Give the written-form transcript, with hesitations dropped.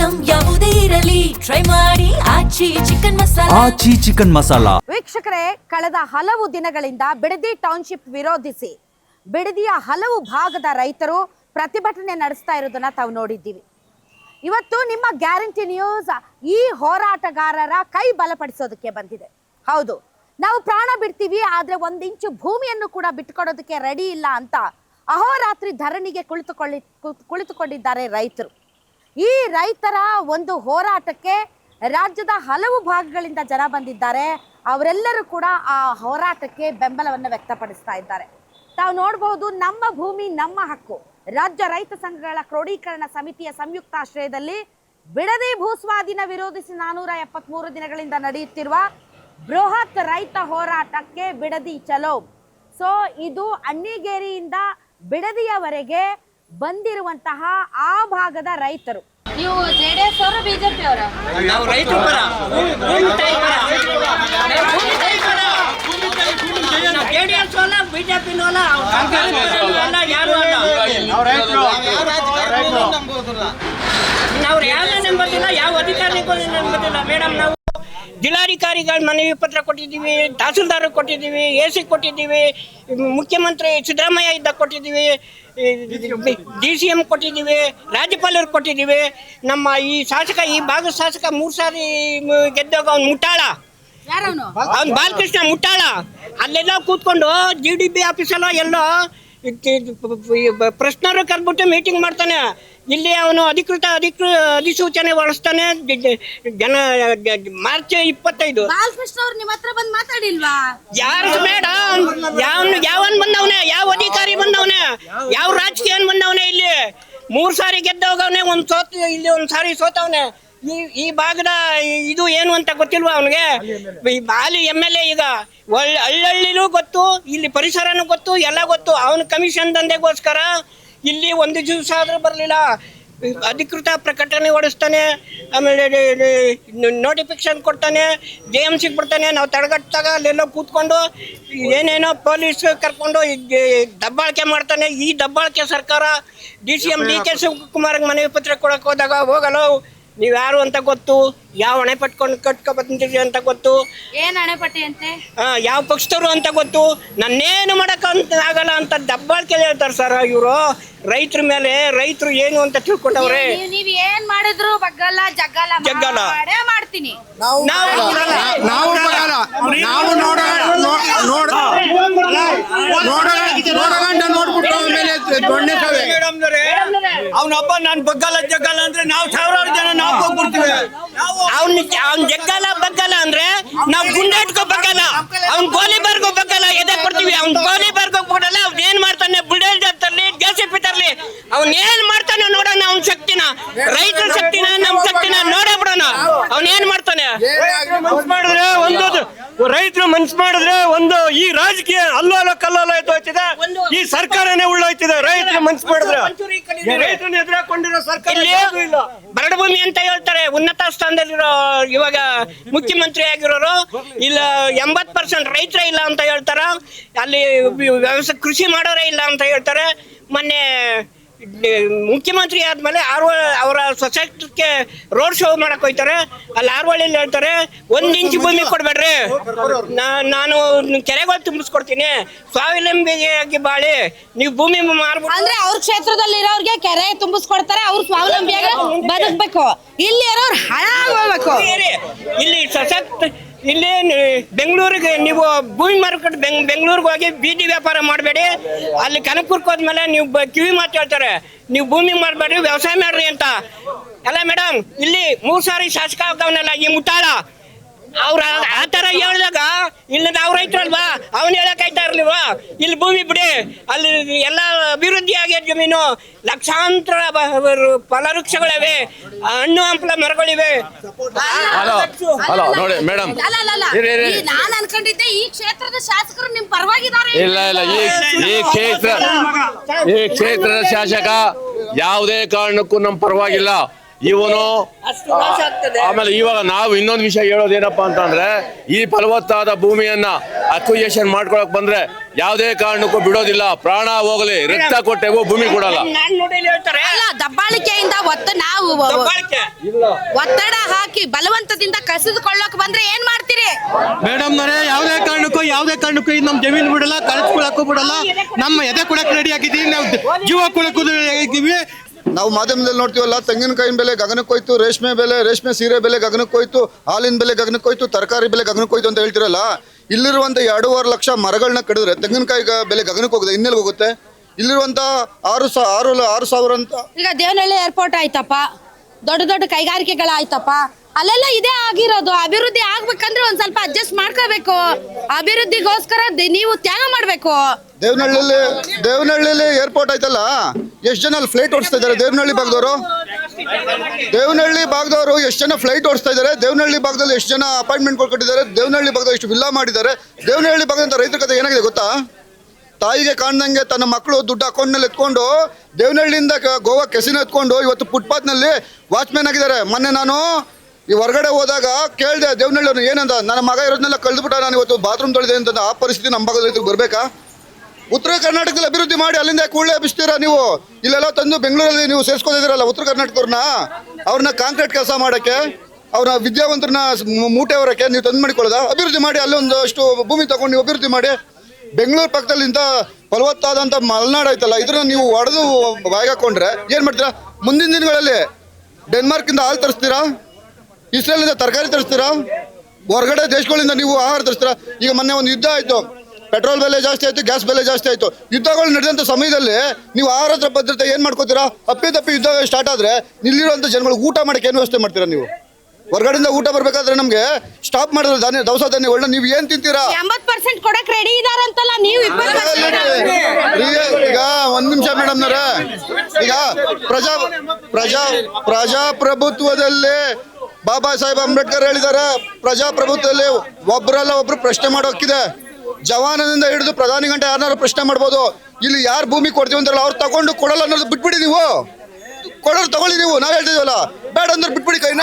Item ಯಾವುದೇ ಇರಲಿ try ಮಾಡಿ ಆಚಿ ಚಿಕನ್ ಮಸಾಲಾ. ವೀಕ್ಷಕರೇ, ಕಳೆದ ಹಲವು ದಿನಗಳಿಂದ ಬಿಡದಿ ಟೌನ್ಶಿಪ್ ವಿರೋಧಿಸಿ ಬಿಡದಿಯ ಹಲವು ಭಾಗದ ರೈತರು ಪ್ರತಿಭಟನೆ ನಡೆಸ್ತಾ ಇರೋದನ್ನ ತಾವು ನೋಡಿದ್ದೀವಿ. ಇವತ್ತು ನಿಮ್ಮ ಗ್ಯಾರಂಟಿ ನ್ಯೂಸ್ ಈ ಹೋರಾಟಗಾರರ ಕೈ ಬಲಪಡಿಸೋದಕ್ಕೆ ಬಂದಿದೆ. ಹೌದು, ನಾವು ಪ್ರಾಣ ಬಿಡ್ತೀವಿ, ಆದರೆ 1 ಇಂಚು ಭೂಮಿಯನ್ನು ಕೂಡ ಬಿಟ್ಟುಕೊಡೋದಕ್ಕೆ ರೆಡಿ ಇಲ್ಲ ಅಂತ ಅಹೋರಾತ್ರಿ ಧರಣಿಗೆ ಕುಳಿತುಕೊಂಡಿದ್ದಾರೆ ರೈತರು. ಈ ರೈತರ ಒಂದು ಹೋರಾಟಕ್ಕೆ ರಾಜ್ಯದ ಹಲವು ಭಾಗಗಳಿಂದ ಜನ ಬಂದಿದ್ದಾರೆ. ಅವರೆಲ್ಲರೂ ಕೂಡ ಆ ಹೋರಾಟಕ್ಕೆ ಬೆಂಬಲವನ್ನು ವ್ಯಕ್ತಪಡಿಸ್ತಾ ಇದ್ದಾರೆ. ತಾವು ನೋಡಬಹುದು, ನಮ್ಮ ಭೂಮಿ ನಮ್ಮ ಹಕ್ಕು ರಾಜ್ಯ ರೈತ ಸಂಘಗಳ ಕ್ರೋಢೀಕರಣ ಸಮಿತಿಯ ಸಂಯುಕ್ತಾಶ್ರಯದಲ್ಲಿ ಬಿಡದಿ ಭೂಸ್ವಾಧೀನ ವಿರೋಧಿಸಿ 473 ದಿನಗಳಿಂದ ನಡೆಯುತ್ತಿರುವ ಬೃಹತ್ ರೈತ ಹೋರಾಟಕ್ಕೆ ಬಿಡದಿ ಚಲೋ. ಸೊ ಇದು ಅಣ್ಣಿಗೇರಿಯಿಂದ ಬಿಡದಿಯವರೆಗೆ ಬಂದಿರುವಂತಹ ಆ ಭಾಗದ ರೈತರು. ನೀವು ಜೆಡಿಎಸ್ ಅವರು ಬಿಜೆಪಿ ಅವರ? ನಾವು ರೈತರ ಪರ, ಜೆಡಿಎಸ್ ಅಲ್ಲ, ಬಿಜೆಪಿ ಅಲ್ಲ, ಯಾರು ಅಲ್ಲ. ನಾವು ಯಾರನ್ನ ನಂಬೋದಿಲ್ಲ, ಯಾವ ಅಧಿಕಾರಿಗಳು ನಂಬೋದಿಲ್ಲ ಮೇಡಮ್. ನಾವು ಜಿಲ್ಲಾಧಿಕಾರಿಗಳ ಮನವಿ ಪತ್ರ ಕೊಟ್ಟಿದ್ದೀವಿ, ತಹಸೀಲ್ದಾರ್ ಕೊಟ್ಟಿದ್ದೀವಿ, AC ಕೊಟ್ಟಿದ್ದೀವಿ, ಮುಖ್ಯಮಂತ್ರಿ ಸಿದ್ದರಾಮಯ್ಯ ಇದ್ದಾಗ ಕೊಟ್ಟಿದ್ದೀವಿ, DCM ಕೊಟ್ಟಿದ್ದೀವಿ, ರಾಜ್ಯಪಾಲರು ಕೊಟ್ಟಿದ್ದೀವಿ. ನಮ್ಮ ಈ ಶಾಸಕ, ಈ ಭಾಗದ ಶಾಸಕ 3 ಸಾರಿ ಗೆದ್ದಾಗ ಅವ್ನು ಮುಟ್ಟಾಳ, ಅವ್ನು ಬಾಲಕೃಷ್ಣ ಮುಟ್ಟಾಳ. ಅಲ್ಲೆಲ್ಲ ಕೂತ್ಕೊಂಡು GDP ಆಫೀಸಲ್ಲ ಎಲ್ಲೋ ಪ್ರಶ್ನರು ಕರ್ಬಿಟ್ಟು ಮೀಟಿಂಗ್ ಮಾಡ್ತಾನೆ. ಇಲ್ಲಿ ಅವನು ಅಧಿಸೂಚನೆ ಹೊರಡಿಸ್ತಾನೆ. ಮಾರ್ಚ್ 25 ಬಾಲಕೃಷ್ಣ ಅವ್ರು ನಿಮ್ಮ ಹತ್ರ ಬಂದು ಮಾತಾಡಿಲ್ವಾ? ಯಾರು ಮೇಡಮ್, ಯಾವನ್ ಬಂದವನೇ, ಯಾವ ಅಧಿಕಾರಿ ಬಂದವನೇ, ಯಾವ ರಾಜಕೀಯ ಬಂದವನೇ? ಇಲ್ಲಿ 3 ಸಾರಿ ಗೆದ್ದವನೇ, ಇಲ್ಲಿ 1 ಸಾರಿ ಸೋತವನೇ. ಈ ಭಾಗದ ಇದು ಏನು ಅಂತ ಗೊತ್ತಿಲ್ವಾ ಅವನಿಗೆ? ಹಾಲಿ MLA ಈಗ ಹಳ್ಳಿನೂ ಗೊತ್ತು, ಇಲ್ಲಿ ಪರಿಸರನೂ ಗೊತ್ತು, ಎಲ್ಲ ಗೊತ್ತು. ಅವನು ಕಮಿಷನ್ ದಂಧೆಗೋಸ್ಕರ ಇಲ್ಲಿ 1 ದಿವಸ ಆದರೂ ಬರಲಿಲ್ಲ. ಅಧಿಕೃತ ಪ್ರಕಟಣೆ ಹೊಡಿಸ್ತಾನೆ, ಆಮೇಲೆ ನೋಟಿಫಿಕೇಶನ್ ಕೊಡ್ತಾನೆ, JMCಗೆ ಬಿಡ್ತಾನೆ. ನಾವು ತಡೆಗಟ್ಟಾಗ ಅಲ್ಲೆಲ್ಲೋ ಕೂತ್ಕೊಂಡು ಏನೇನೋ ಪೊಲೀಸ್ ಕರ್ಕೊಂಡು ದಬ್ಬಾಳಿಕೆ ಮಾಡ್ತಾನೆ. ಈ ದಬ್ಬಾಳಿಕೆ ಸರ್ಕಾರ DCM DK ಶಿವಕುಮಾರ್ಗೆ ಮನವಿ ಪತ್ರ ಕೊಡಕ್ಕೆ ಹೋದಾಗ, ಹೋಗಲ್ಲ ನೀವು ಯಾರು ಅಂತ ಗೊತ್ತು, ಯಾವ ಹಣೆ ಪಟ್ಕೊಂಡು ಕಟ್ಕೊ ಬಂದಿರಿ ಅಂತ ಗೊತ್ತು, ಏನ್ ಹಣೆಪಟ್ಟಿ ಅಂತೆ, ಯಾವ ಪಕ್ಷದವರು ಅಂತ ಗೊತ್ತು, ನನ್ನೇನು ಮಾಡಕ್ಕಂತ ಆಗಲ್ಲ ಅಂತ ದಬ್ಬಾಳಿಕೆ ಹೇಳ್ತಾರೆ ಸರ್ ಇವರು ರೈತರ ಮೇಲೆ. ರೈತರು ಏನು ಅಂತ ತಿಳ್ಕೊಟ್ಟವ್ರೆ. ನೀವ್ ಏನ್ ಮಾಡಿದ್ರು ಬಗ್ಗಲ್ಲ ಜಗ್ಗಲ್ಲ ಮಾಡ್ತೀನಿ. ಅವನೊಬ್ಬ ನಾನು ಬಗ್ಗಲ್ಲ ಜಗ್ಗಲ್ಲ ಅಂದ್ರೆ ನಾವು 1000 ಜನ ನಾವು ಹೋಗ್ಬಿಡ್ತೀವಿ. ಅವ್ನ್ ಜಗ್ಗಲ್ಲ ಬಗ್ಗಲ್ಲ ಅಂದ್ರೆ ನಾವು ಗುಂಡೆ ಇಟ್ಕೋ ಬಗ್ಗಲ್ಲ, ಅವ್ನ್ ಗೋಲಿಬಾರ್ಗೋ ಬಗ್ಗಲ್ಲ, ಎದೆ ಕೊಡ್ತೀವಿ. ಅವ್ನ್ ಗೋಲಿಬಾರ್ಗೋ ಕೊಡಲ್ಲ. ಅವ್ನ್ ಏನ್ ಮಾಡ್ತಾನೆ, ಬುಲ್ಡೇಜರ್ ತರ್ಲಿ, JCB ತರ್ಲಿ, ಅವ್ನ್ ಏನ್ ಮಾಡ್ತಾನೆ ನೋಡೋಣ. ಅವ್ನ ಶಕ್ತಿನ, ರೈತರ ಶಕ್ತಿನ, ನಮ್ ಶಕ್ತಿನ ನೋಡೇ ಬಿಡೋಣ. ಅವ್ನ್ ಏನ್ ಮಾಡ್ತಾನೆ. ಮಾಡಿದ್ರೆ ಒಂದು ರೈತರು ಮನ್ಸು ಮಾಡಿದ್ರೆ ಒಂದು ಈ ರಾಜಕೀಯ ಅಲ್ಲೋಲ ಕಲ್ಲೋಲ ಹೋಯ್ತಿದೆ, ಈ ಸರ್ಕಾರನೇ ಉಳ್ಳೋಯ್ತಿದೆ. ರೈತರು ಮನ್ಸು ಮಾಡಿದ್ರೆ ರೈತರನ್ನ ಎದುರಾಕೊಂಡಿರೋ ಸರ್ಕಾರ ಇಲ್ಲ. ಬರಡು ಭೂಮಿ ಅಂತ ಹೇಳ್ತಾರೆ. ಉನ್ನತ ಸ್ಥಾನದಲ್ಲಿರೋ ಇವಾಗ ಮುಖ್ಯಮಂತ್ರಿ ಆಗಿರೋರು ಇಲ್ಲ 80% ರೈತರೇ ಇಲ್ಲ ಅಂತ ಹೇಳ್ತಾರ. ಅಲ್ಲಿ ಕೃಷಿ ಮಾಡೋರೇ ಇಲ್ಲ ಅಂತ ಹೇಳ್ತಾರೆ. ಮೊನ್ನೆ ಮುಖ್ಯಮಂತ್ರಿ ಆದ್ಮೇಲೆ ಅವರ ಸೊಸೈಟಿಗೆ ರೋಡ್ ಶೋ ಮಾಡಕ್ ಹೋಯ್ತಾರೆ. ಅಲ್ಲಿ ಆರ್ವಳ್ಳಿಯಲ್ಲಿ ಹೇಳ್ತಾರೆ 1 ಇಂಚು ಭೂಮಿ ಕೊಡ್ಬೇಡ್ರಿ, ನಾನು ಕೆರೆಗಳು ತುಂಬಿಸ್ಕೊಡ್ತೀನಿ, ಸ್ವಾವಲಂಬಿಯಾಗಿ ಬಾಳಿ, ನೀವು ಭೂಮಿ ಮಾರ್ಬಿಟ್ಟು. ಅಂದ್ರೆ ಅವ್ರ ಕ್ಷೇತ್ರದಲ್ಲಿ ಇರೋರ್ಗೆ ಕೆರೆ ತುಂಬಿಸ್ಕೊಡ್ತಾರೆ, ಅವ್ರು ಸ್ವಾವಲಂಬಿಯಾಗಿ ಬದುಕ್ಬೇಕು. ಇಲ್ಲಿ ಇರೋರು ಹಾಳಾಗೋಗ್ಬೇಕು. ಇಲ್ಲಿ ಇಲ್ಲಿ ಬೆಂಗಳೂರಿಗೆ ನೀವು ಭೂಮಿ ಮಾರುಕಟ್ಟೆ ಬೆಂಗಳೂರಿಗೆ ಹೋಗಿ ಬೀದಿ ವ್ಯಾಪಾರ ಮಾಡಬೇಡಿ. ಅಲ್ಲಿ ಕನಕಪುರಕ್ಕೆ ಹೋದ್ಮೇಲೆ ನೀವು ಕಿವಿ ಮಾತು ಹೇಳ್ತಾರೆ, ನೀವು ಭೂಮಿ ಮಾಡಬೇಡಿ, ವ್ಯವಸಾಯ ಮಾಡ್ರಿ ಅಂತ. ಅಲ್ಲ ಮೇಡಮ್, ಇಲ್ಲಿ 3 ಸಾರಿ ಶಾಸಕ ಆಗವನಲ್ಲ ಈ ಮುಟ್ಟಾಳ. ಅವ್ರ ಆ ಥರ ಹೇಳಿದಾಗ ಇಲ್ಲಿ ನಾವು ರೈತರಲ್ವಾ, ಅವನು ಹೇಳಕ್ಕಾಯ್ತಾ ಇರ್ಲಿಲ್ವಾ? ಇಲ್ಲಿ ಭೂಮಿ ಬಿಡಿ, ಅಲ್ಲಿ ಎಲ್ಲ ಅಭಿವೃದ್ಧಿ ಆಗ್ಯದ ಜಮೀನು, ಲಕ್ಷಾಂತರ ಫಲವೃಕ್ಷಗಳಿವೆ, ಹಣ್ಣು ಹಂಪಲ ಮರಗಳಿವೆ. ನೋಡಿ ಮೇಡಮ್, ನಾನು ಅನ್ಕೊಂಡಿದ್ದೆ ಈ ಕ್ಷೇತ್ರದ ಶಾಸಕರು ನಿಮ್ ಪರವಾಗಿದ್ದಾರೆ. ಇಲ್ಲ, ಈ ಕ್ಷೇತ್ರದ ಶಾಸಕ ಯಾವುದೇ ಕಾರಣಕ್ಕೂ ನಮ್ಮ ಪರವಾಗಿಲ್ಲ. ಇವನು ಅಷ್ಟು ನಾಶ ಆಗ್ತದೆ. ಆಮೇಲೆ ಇವಾಗ ನಾವು ಇನ್ನೊಂದು ವಿಷಯ ಹೇಳೋದೇನಪ್ಪಾ ಅಂತಂದ್ರೆ ಈ ಫಲವತ್ತಾದ ಭೂಮಿಯನ್ನ ಅಕ್ವಿಜೇಷನ್ ಮಾಡ್ಕೊಳಕ್ ಬಂದ್ರೆ ಯಾವುದೇ ಕಾರಣಕ್ಕೂ ಬಿಡೋದಿಲ್ಲ. ಪ್ರಾಣ ಹೋಗಲಿ, ರಕ್ತ ಕೊಟ್ಟೆಗೂ ಭೂಮಿ ಕೊಡಲ್ಲ. ನಾನ್ ನೋಡಿ ಹೇಳ್ತಾರೆ ಅಲ್ಲ, ದಬ್ಬಾಳಿಕೆಯಿಂದ ನಾವು ದಬ್ಬಾಳಿಕೆ. ಒತ್ತಡ ಹಾಕಿ ಬಲವಂತದಿಂದ ಕಸಿದುಕೊಳ್ಳೋಕ್ ಬಂದ್ರೆ ಏನ್ ಮಾಡ್ತೀರಿ? ಮೇಡಮ್ ಯಾವುದೇ ಕಾರಣಕ್ಕೂ ಇದು ನಮ್ಮ ಜಮೀನು ಬಿಡಲ್ಲ, ಕಳಿಸ್ಕೊಳಕ್ಕೂ ಬಿಡಲ್ಲ. ನಮ್ಮ ಎದೆ ಕೊಡಕ್ ರೆಡಿ ಆಗಿದ್ದೀವಿ, ನಾವು ಜೀವ ಕೊಡಕ್ಕೂ ರೆಡಿ ಆಗಿದ್ದೀವಿ. ನಾವು ಮಾಧ್ಯಮದಲ್ಲಿ ನೋಡ್ತೀವಲ್ಲ, ತೆಂಗಿನಕಾಯಿನ ಬೆಲೆ ಗಗನಕ್ಕೆ ಹೋಯ್ತು, ರೇಷ್ಮೆ ಸೀರೆ ಬೆಲೆ ಗಗನಕ್ಕೆ ಹೋಯ್ತು, ಹಾಲಿನ ಬೆಲೆ ಗಗನಕ್ಕೆ ಹೋಯ್ತು, ತರಕಾರಿ ಬೆಲೆ ಗಗನಕ್ಕೆ ಹೋಯ್ತು ಅಂತ ಹೇಳ್ತಿರಲ್ಲ. ಇಲ್ಲಿರುವಂಥ 2.5 ಲಕ್ಷ ಮರಗಳನ್ನ ಕಡಿದ್ರೆ ತೆಂಗಿನಕಾಯಿ ಬೆಲೆ ಗಗನಕ್ಕೆ ಹೋಗುತ್ತೆ, ಇನ್ನೆಲ್ಲಿ ಹೋಗುತ್ತೆ? ಇಲ್ಲಿರುವಂಥ 6,000 ಅಂತ. ಈಗ ದೇವನಹಳ್ಳಿ ಏರ್ಪೋರ್ಟ್ ಆಯ್ತಪ್ಪ, ದೊಡ್ಡ ದೊಡ್ಡ ಕೈಗಾರಿಕೆಗಳಾಯ್ತಪ್ಪ, ಅಲ್ಲೆಲ್ಲ ಇದೇ ಆಗಿರೋದು. ಅಭಿವೃದ್ಧಿ ಆಗ್ಬೇಕಂದ್ರೆ ಒಂದ್ ಸ್ವಲ್ಪ ಅಡ್ಜಸ್ಟ್ ಮಾಡ್ಕೋಬೇಕು. ಅಭಿವೃದ್ಧಿಗೋಸ್ಕರ ನೀವು ತ್ಯಾಗ ಮಾಡ್ಬೇಕು. ದೇವನಹಳ್ಳಿಲಿ ಏರ್ಪೋರ್ಟ್ ಆಯ್ತಲ್ಲ, ಎಷ್ಟು ಜನ ಅಲ್ಲಿ ಫ್ಲೈಟ್ ಓಡಿಸ್ತಾ ಇದ್ದಾರೆ? ದೇವನಹಳ್ಳಿ ಭಾಗದವರು ಎಷ್ಟು ಜನ ಫ್ಲೈಟ್ ಓಡಿಸ್ತಾ ಇದ್ದಾರೆ? ದೇವನಹಳ್ಳಿ ಭಾಗದಲ್ಲಿ ಎಷ್ಟು ಜನ ಅಪಾಯಿಂಟ್ಮೆಂಟ್ಗಳು ಕೊಟ್ಟಿದ್ದಾರೆ? ದೇವನಹಳ್ಳಿ ಭಾಗದಲ್ಲಿ ಎಷ್ಟು ವಿಲ್ಲಾ ಮಾಡಿದ್ದಾರೆ? ದೇವನಹಳ್ಳಿ ಭಾಗದಂತ ರೈತರ ಕಥೆ ಏನಾಗಿದೆ ಗೊತ್ತಾ? ತಾಯಿಗೆ ಕಾಣ್ದಂಗೆ ತನ್ನ ಮಕ್ಕಳು ದುಡ್ಡು ಅಕೌಂಟ್ನಲ್ಲಿ ಎತ್ಕೊಂಡು ದೇವನಹಳ್ಳಿಯಿಂದ ಗೋವಾ ಕೆಸಿನ ಎತ್ಕೊಂಡು ಇವತ್ತು ಫುಟ್ಪಾತ್ನಲ್ಲಿ ವಾಚ್ಮ್ಯಾನ್ ಆಗಿದ್ದಾರೆ. ಮೊನ್ನೆ ನಾನು ಈ ಹೊರಗಡೆ ಹೋದಾಗ ಕೇಳಿದೆ ದೇವನಹಳ್ಳಿ ಏನಂತ, ನನ್ನ ಮಗ ಇರೋದನ್ನೆಲ್ಲ ಕಳೆದುಬಿಟ್ಟ, ನಾನು ಇವತ್ತು ಬಾತ್ರೂಮ್ ತೊಳೆದೆ ಅಂತ. ಆ ಪರಿಸ್ಥಿತಿ ನಮ್ಮ ಭಾಗದ ರೈತರಿಗೆ ಬರಬೇಕಾ? ಉತ್ತರ ಕರ್ನಾಟಕದಲ್ಲಿ ಅಭಿವೃದ್ಧಿ ಮಾಡಿ ಅಲ್ಲಿಂದ ಕೂಡಲೇ ಎಬ್ಬಿಸ್ತೀರಾ ನೀವು? ಇಲ್ಲೆಲ್ಲ ತಂದು ಬೆಂಗಳೂರಲ್ಲಿ ನೀವು ಸೇರಿಸ್ಕೊಂಡಿದ್ದೀರಲ್ಲ ಉತ್ತರ ಅವ್ರನ್ನ ಕಾಂಕ್ರೀಟ್ ಕೆಲಸ ಮಾಡೋಕ್ಕೆ, ಅವ್ರ ವಿದ್ಯಾವಂತರನ್ನ ಮೂಟೆ ಹೊರಕ್ಕೆ ನೀವು ತಂದು ಮಾಡಿಕೊಳ್ಳೋದ? ಅಭಿವೃದ್ಧಿ ಮಾಡಿ, ಅಲ್ಲೊಂದಷ್ಟು ಭೂಮಿ ತಗೊಂಡು ನೀವು ಅಭಿವೃದ್ಧಿ ಮಾಡಿ. ಬೆಂಗಳೂರು ಪಕ್ಕದಲ್ಲಿ ಇಂಥ ಫಲವತ್ತಾದಂಥ ಮಲೆನಾಡು ಆಯ್ತಲ್ಲ, ಇದನ್ನ ನೀವು ಒಡೆದು ಬಾಯಿಗೆ ಹಾಕೊಂಡ್ರೆ ಏನು ಮಾಡ್ತೀರಾ? ಮುಂದಿನ ದಿನಗಳಲ್ಲಿ ಡೆನ್ಮಾರ್ಕಿಂದ ಹಾಲು ತರಿಸ್ತೀರಾ? ಇಸ್ರೇಲಿಂದ ತರಕಾರಿ ತರಿಸ್ತೀರಾ? ಹೊರಗಡೆ ದೇಶಗಳಿಂದ ನೀವು ಆಹಾರ ತರಿಸ್ತೀರಾ? ಈಗ ಮೊನ್ನೆ ಒಂದು ಯುದ್ಧ ಆಯಿತು, ಪೆಟ್ರೋಲ್ ಬೆಲೆ ಜಾಸ್ತಿ ಆಯಿತು, ಗ್ಯಾಸ್ ಬೆಲೆ ಜಾಸ್ತಿ ಆಯಿತು. ಯುದ್ಧಗಳು ನಡೆದಂಥ ಸಮಯದಲ್ಲಿ ನೀವು ಆಹಾರ ಭದ್ರತೆ ಏನು ಮಾಡ್ಕೋತೀರಾ? ಅಪ್ಪಿ ಯುದ್ಧ ಸ್ಟಾರ್ಟ್ ಆದರೆ ಇಲ್ಲಿರುವಂಥ ಜನಗಳು ಊಟ ಮಾಡೋಕ್ಕೆ ಏನು ವ್ಯವಸ್ಥೆ ಮಾಡ್ತೀರಾ ನೀವು? ಹೊರಗಡೆಯಿಂದ ಊಟ ಬರ್ಬೇಕಾದ್ರೆ ನಮ್ಗೆ ಸ್ಟಾಪ್ ಮಾಡಿದ್ರೆ ದವಸ ಧಾನ್ಯಗಳನ್ನ ನೀವು ಏನ್ ತಿಂತೀರಾ? 80% ಕೊಡಕ್ ರೆಡಿ ಇದಾರಂತಲ್ಲ, ನೀವು ಈಗ ಒಂದ್ ನಿಮಿಷ ಮೇಡಮ್ನವ್ರೆ, ಈಗ ಪ್ರಜಾಪ್ರಭುತ್ವದಲ್ಲಿ ಬಾಬಾ ಸಾಹೇಬ್ ಅಂಬೇಡ್ಕರ್ ಹೇಳಿದ್ದಾರೆ, ಪ್ರಜಾಪ್ರಭುತ್ವದಲ್ಲಿ ಒಬ್ಬರಲ್ಲ ಒಬ್ರು ಪ್ರಶ್ನೆ ಮಾಡೋಕ್ಕಿದೆ. ಜವಾನದಿಂದ ಹಿಡಿದು ಪ್ರಧಾನಿ ಗಂಟೆ ಯಾರನ್ನಾರು ಪ್ರಶ್ನೆ ಮಾಡ್ಬೋದು. ಇಲ್ಲಿ ಯಾರು ಭೂಮಿ ಕೊಡ್ತೀವಿ ಅಂತಾರಲ್ಲ, ಅವ್ರು ತಗೊಂಡು ಕೊಡಲ್ಲ ಅನ್ನೋದು ಬಿಟ್ಬಿಡಿ. ನೀವು ಕೊಡೋರು ತಗೊಳ್ಳಿ, ನೀವು ನಾವು ಹೇಳ್ತಿದೀವಲ್ಲ, ಬೇಡ ಅಂದ್ರೆ ಬಿಟ್ಬಿಡಿ ಕೈನ.